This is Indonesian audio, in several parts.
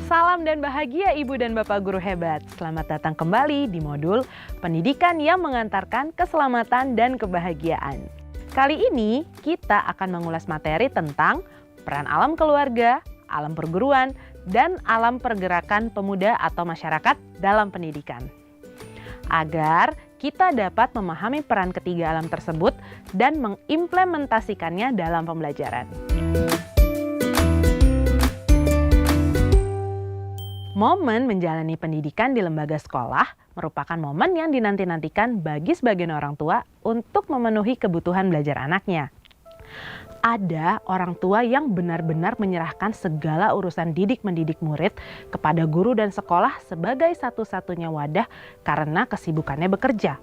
Salam dan bahagia Ibu dan Bapak Guru hebat. Selamat datang kembali di modul pendidikan yang mengantarkan keselamatan dan kebahagiaan. Kali ini kita akan mengulas materi tentang peran alam keluarga, alam perguruan, dan alam pergerakan pemuda atau masyarakat dalam pendidikan. Agar kita dapat memahami peran ketiga alam tersebut dan mengimplementasikannya dalam pembelajaran. Momen menjalani pendidikan di lembaga sekolah merupakan momen yang dinanti-nantikan bagi sebagian orang tua untuk memenuhi kebutuhan belajar anaknya. Ada orang tua yang benar-benar menyerahkan segala urusan didik-mendidik murid kepada guru dan sekolah sebagai satu-satunya wadah karena kesibukannya bekerja.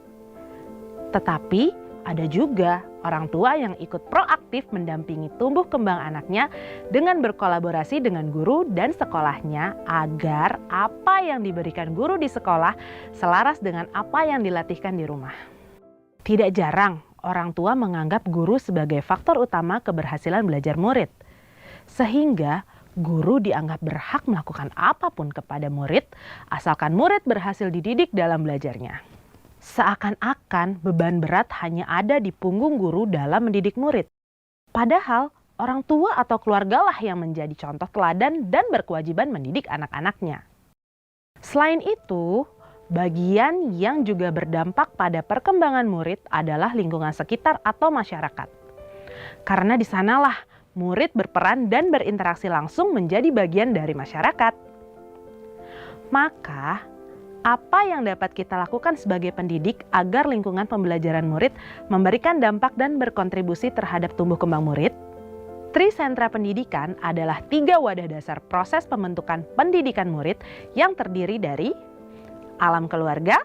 Tetapi ada juga orang tua yang ikut proaktif mendampingi tumbuh kembang anaknya dengan berkolaborasi dengan guru dan sekolahnya agar apa yang diberikan guru di sekolah selaras dengan apa yang dilatihkan di rumah. Tidak jarang orang tua menganggap guru sebagai faktor utama keberhasilan belajar murid. Sehingga guru dianggap berhak melakukan apapun kepada murid asalkan murid berhasil dididik dalam belajarnya. Seakan-akan beban berat hanya ada di punggung guru dalam mendidik murid. Padahal orang tua atau keluargalah yang menjadi contoh teladan dan berkewajiban mendidik anak-anaknya. Selain itu, bagian yang juga berdampak pada perkembangan murid adalah lingkungan sekitar atau masyarakat. Karena di sanalah murid berperan dan berinteraksi langsung menjadi bagian dari masyarakat. Maka, apa yang dapat kita lakukan sebagai pendidik agar lingkungan pembelajaran murid memberikan dampak dan berkontribusi terhadap tumbuh kembang murid? Trisentra pendidikan adalah 3 wadah dasar proses pembentukan pendidikan murid yang terdiri dari alam keluarga,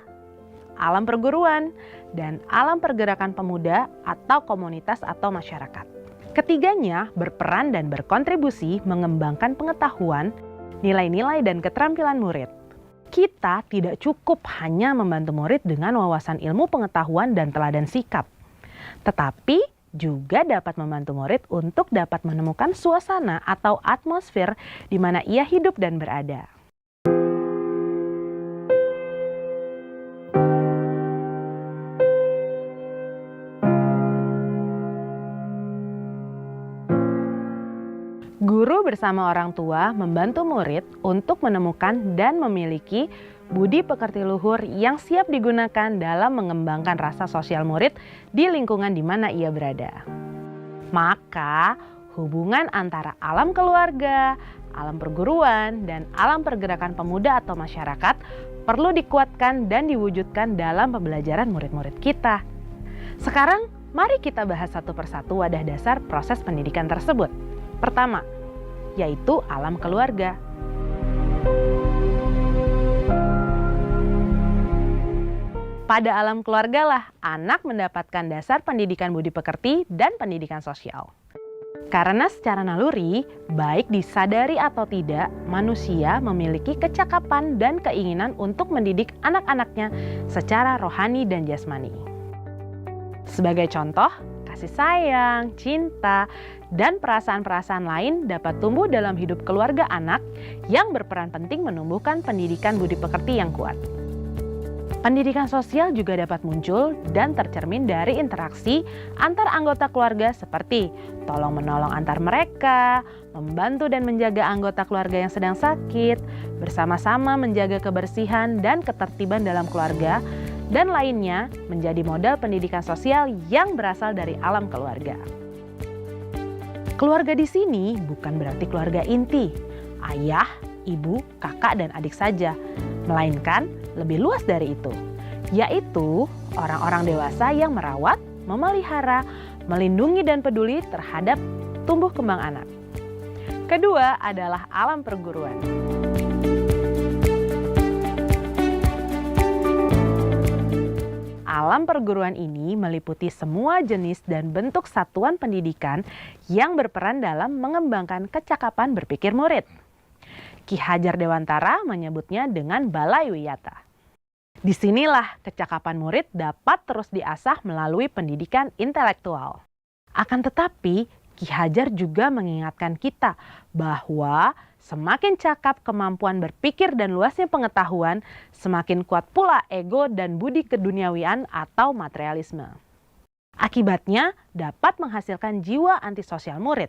alam perguruan, dan alam pergerakan pemuda atau komunitas atau masyarakat. Ketiganya berperan dan berkontribusi mengembangkan pengetahuan, nilai-nilai, dan keterampilan murid. Kita tidak cukup hanya membantu murid dengan wawasan ilmu pengetahuan dan teladan sikap, tetapi juga dapat membantu murid untuk dapat menemukan suasana atau atmosfer di mana ia hidup dan berada. Guru bersama orang tua membantu murid untuk menemukan dan memiliki budi pekerti luhur yang siap digunakan dalam mengembangkan rasa sosial murid di lingkungan di mana ia berada. Maka, hubungan antara alam keluarga, alam perguruan, dan alam pergerakan pemuda atau masyarakat perlu dikuatkan dan diwujudkan dalam pembelajaran murid-murid kita. Sekarang, mari kita bahas satu persatu wadah dasar proses pendidikan tersebut. Pertama, yaitu alam keluarga. Pada alam keluarga lah anak mendapatkan dasar pendidikan budi pekerti dan pendidikan sosial. Karena secara naluri, baik disadari atau tidak, manusia memiliki kecakapan dan keinginan untuk mendidik anak-anaknya secara rohani dan jasmani. Sebagai contoh, kasih sayang, cinta, dan perasaan-perasaan lain dapat tumbuh dalam hidup keluarga anak yang berperan penting menumbuhkan pendidikan budi pekerti yang kuat. Pendidikan sosial juga dapat muncul dan tercermin dari interaksi antar anggota keluarga seperti tolong-menolong antar mereka, membantu dan menjaga anggota keluarga yang sedang sakit, bersama-sama menjaga kebersihan dan ketertiban dalam keluarga, dan lainnya menjadi modal pendidikan sosial yang berasal dari alam keluarga. Keluarga di sini bukan berarti keluarga inti, ayah, ibu, kakak, dan adik saja, melainkan lebih luas dari itu, yaitu orang-orang dewasa yang merawat, memelihara, melindungi, dan peduli terhadap tumbuh kembang anak. Kedua adalah alam perguruan. Alam perguruan ini meliputi semua jenis dan bentuk satuan pendidikan yang berperan dalam mengembangkan kecakapan berpikir murid. Ki Hajar Dewantara menyebutnya dengan balai wiyata. Disinilah kecakapan murid dapat terus diasah melalui pendidikan intelektual. Akan tetapi, Ki Hajar juga mengingatkan kita bahwa Semakin cakap kemampuan berpikir dan luasnya pengetahuan, semakin kuat pula ego dan budi keduniawian atau materialisme. Akibatnya dapat menghasilkan jiwa antisosial murid.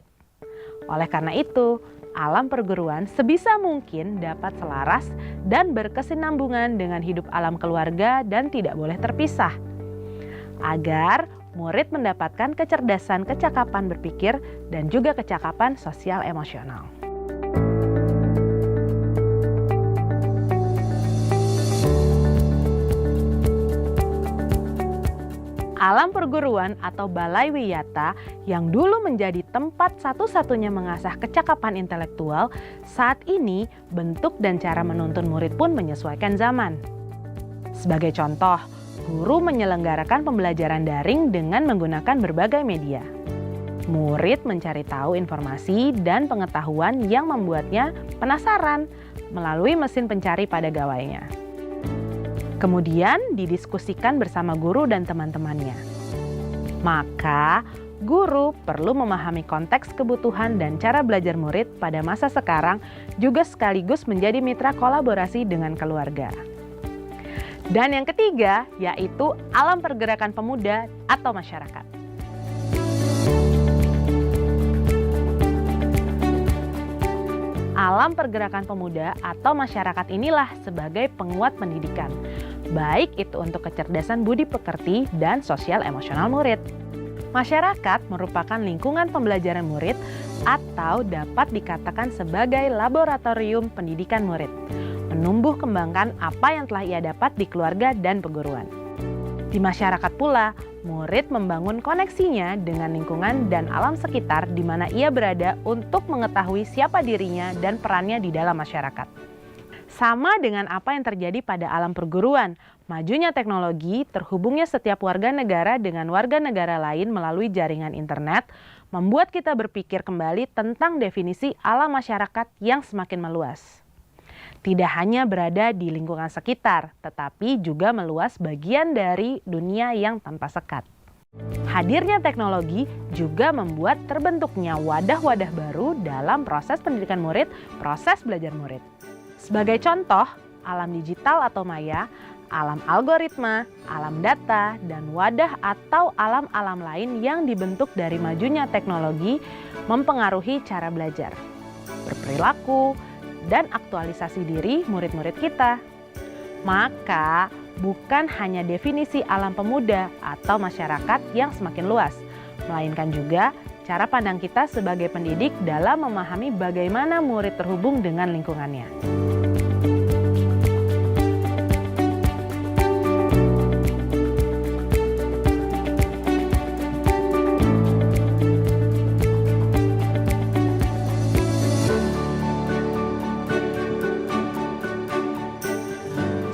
Oleh karena itu, alam perguruan sebisa mungkin dapat selaras dan berkesinambungan dengan hidup alam keluarga dan tidak boleh terpisah. Agar murid mendapatkan kecerdasan kecakapan berpikir dan juga kecakapan sosial emosional. Alam perguruan atau balai wiyata yang dulu menjadi tempat satu-satunya mengasah kecakapan intelektual, saat ini bentuk dan cara menuntun murid pun menyesuaikan zaman. Sebagai contoh, guru menyelenggarakan pembelajaran daring dengan menggunakan berbagai media. Murid mencari tahu informasi dan pengetahuan yang membuatnya penasaran melalui mesin pencari pada gawainya. Kemudian didiskusikan bersama guru dan teman-temannya. Maka, guru perlu memahami konteks kebutuhan dan cara belajar murid pada masa sekarang juga sekaligus menjadi mitra kolaborasi dengan keluarga. Dan yang ketiga, yaitu alam pergerakan pemuda atau masyarakat. Alam pergerakan pemuda atau masyarakat inilah sebagai penguat pendidikan, baik itu untuk kecerdasan budi pekerti dan sosial emosional murid. Masyarakat merupakan lingkungan pembelajaran murid atau dapat dikatakan sebagai laboratorium pendidikan murid, menumbuh kembangkan apa yang telah ia dapat di keluarga dan perguruan. Di masyarakat pula, murid membangun koneksinya dengan lingkungan dan alam sekitar di mana ia berada untuk mengetahui siapa dirinya dan perannya di dalam masyarakat. Sama dengan apa yang terjadi pada alam perguruan, majunya teknologi, terhubungnya setiap warga negara dengan warga negara lain melalui jaringan internet, membuat kita berpikir kembali tentang definisi alam masyarakat yang semakin meluas. Tidak hanya berada di lingkungan sekitar, tetapi juga meluas bagian dari dunia yang tanpa sekat. Hadirnya teknologi juga membuat terbentuknya wadah-wadah baru dalam proses pendidikan murid, proses belajar murid. Sebagai contoh, alam digital atau maya, alam algoritma, alam data, dan wadah atau alam-alam lain yang dibentuk dari majunya teknologi mempengaruhi cara belajar, berperilaku, dan aktualisasi diri murid-murid kita. Maka, bukan hanya definisi alam pemuda atau masyarakat yang semakin luas, melainkan juga cara pandang kita sebagai pendidik dalam memahami bagaimana murid terhubung dengan lingkungannya.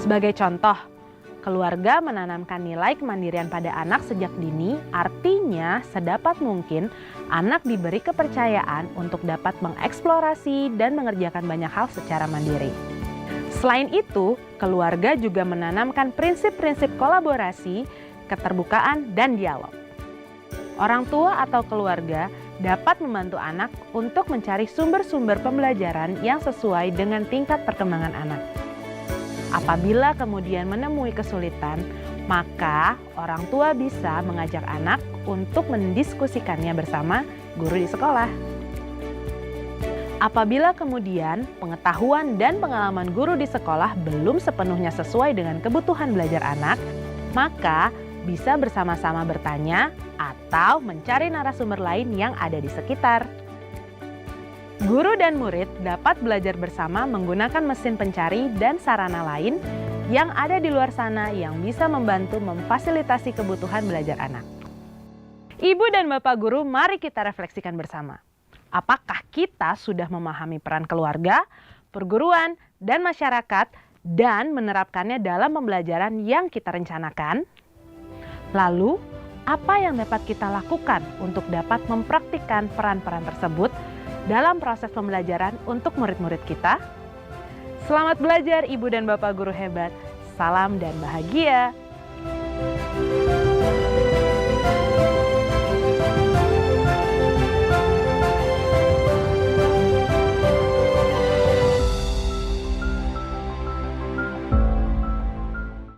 Sebagai contoh, keluarga menanamkan nilai kemandirian pada anak sejak dini, artinya sedapat mungkin anak diberi kepercayaan untuk dapat mengeksplorasi dan mengerjakan banyak hal secara mandiri. Selain itu, keluarga juga menanamkan prinsip-prinsip kolaborasi, keterbukaan, dan dialog. Orang tua atau keluarga dapat membantu anak untuk mencari sumber-sumber pembelajaran yang sesuai dengan tingkat perkembangan anak. Apabila kemudian menemui kesulitan, maka orang tua bisa mengajak anak untuk mendiskusikannya bersama guru di sekolah. Apabila kemudian pengetahuan dan pengalaman guru di sekolah belum sepenuhnya sesuai dengan kebutuhan belajar anak, maka bisa bersama-sama bertanya atau mencari narasumber lain yang ada di sekitar. Guru dan murid dapat belajar bersama menggunakan mesin pencari dan sarana lain yang ada di luar sana yang bisa membantu memfasilitasi kebutuhan belajar anak. Ibu dan Bapak Guru, mari kita refleksikan bersama. Apakah kita sudah memahami peran keluarga, perguruan, dan masyarakat dan menerapkannya dalam pembelajaran yang kita rencanakan? Lalu, apa yang dapat kita lakukan untuk dapat mempraktikkan peran-peran tersebut dalam proses pembelajaran untuk murid-murid kita? Selamat belajar Ibu dan Bapak Guru hebat. Salam dan bahagia.